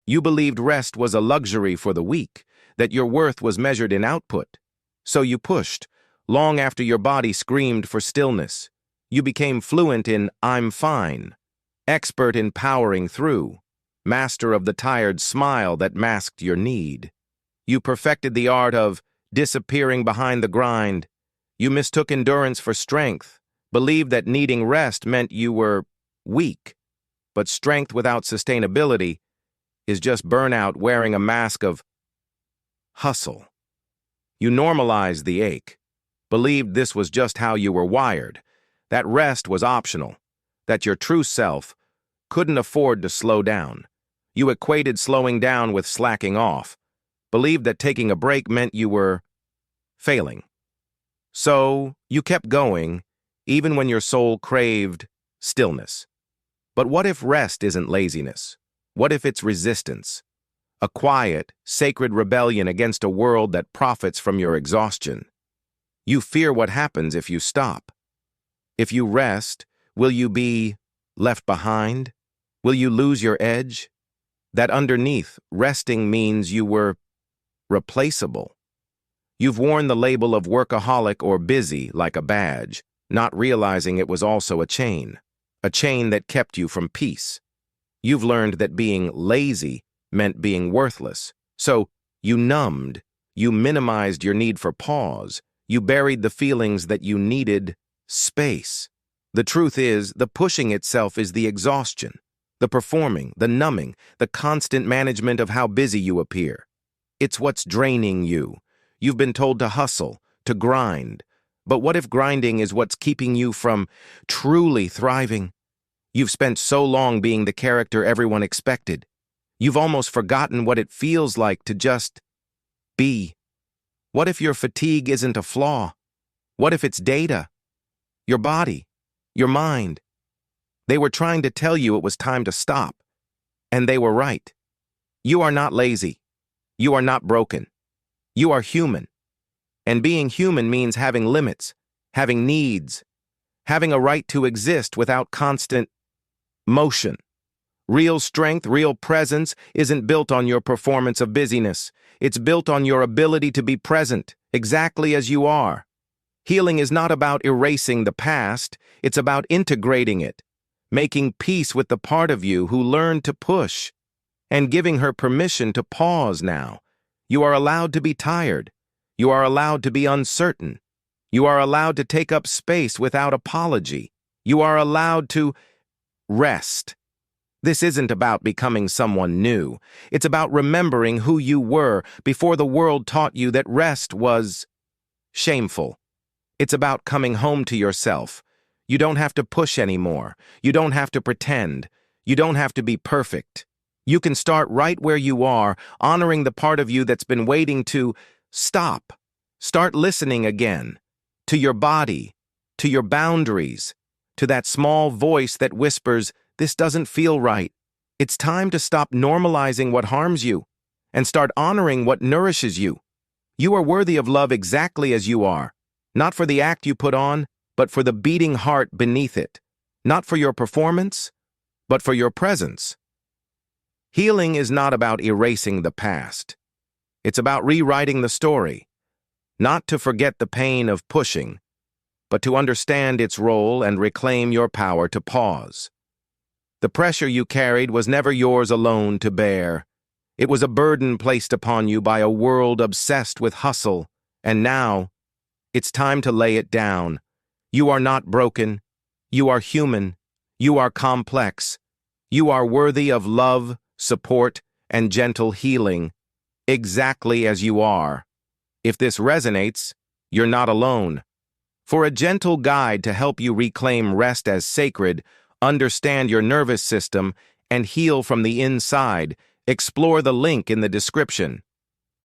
You believed rest was a luxury for the weak, that your worth was measured in output. So you pushed, long after your body screamed for stillness. You became fluent in "I'm fine," expert in powering through, master of the tired smile that masked your need. You perfected the art of disappearing behind the grind. You mistook endurance for strength, believed that needing rest meant you were weak. But strength without sustainability is just burnout wearing a mask of hustle. You normalized the ache, believed this was just how you were wired, that rest was optional, that your true self couldn't afford to slow down. You equated slowing down with slacking off, believed that taking a break meant you were failing. So you kept going, even when your soul craved stillness. But what if rest isn't laziness? What if it's resistance? A quiet, sacred rebellion against a world that profits from your exhaustion. You fear what happens if you stop. If you rest, will you be left behind? Will you lose your edge? That underneath, resting means you were replaceable. You've worn the label of workaholic or busy like a badge, not realizing it was also a chain that kept you from peace. You've learned that being lazy meant being worthless. So you numbed, you minimized your need for pause, you buried the feelings that you needed space. The truth is, the pushing itself is the exhaustion, the performing, the numbing, the constant management of how busy you appear. It's what's draining you. You've been told to hustle, to grind. But what if grinding is what's keeping you from truly thriving? You've spent so long being the character everyone expected. You've almost forgotten what it feels like to just be. What if your fatigue isn't a flaw? What if it's data? Your body, your mind. They were trying to tell you it was time to stop. And they were right. You are not lazy. You are not broken. You are human. And being human means having limits, having needs, having a right to exist without constant motion. Real strength, real presence isn't built on your performance of busyness. It's built on your ability to be present, exactly as you are. Healing is not about erasing the past, it's about integrating it, making peace with the part of you who learned to push, and giving her permission to pause now. You are allowed to be tired. You are allowed to be uncertain. You are allowed to take up space without apology. You are allowed to rest. This isn't about becoming someone new. It's about remembering who you were before the world taught you that rest was shameful. It's about coming home to yourself. You don't have to push anymore. You don't have to pretend. You don't have to be perfect. You can start right where you are, honoring the part of you that's been waiting to stop. Start listening again. To your body, to your boundaries, to that small voice that whispers, "This doesn't feel right." It's time to stop normalizing what harms you and start honoring what nourishes you. You are worthy of love exactly as you are, not for the act you put on, but for the beating heart beneath it, not for your performance, but for your presence. Healing is not about erasing the past. It's about rewriting the story, not to forget the pain of pushing, but to understand its role and reclaim your power to pause. The pressure you carried was never yours alone to bear. It was a burden placed upon you by a world obsessed with hustle, and now, it's time to lay it down. You are not broken. You are human. You are complex. You are worthy of love, support, and gentle healing, exactly as you are. If this resonates, you're not alone. For a gentle guide to help you reclaim rest as sacred, understand your nervous system, and heal from the inside, explore the link in the description.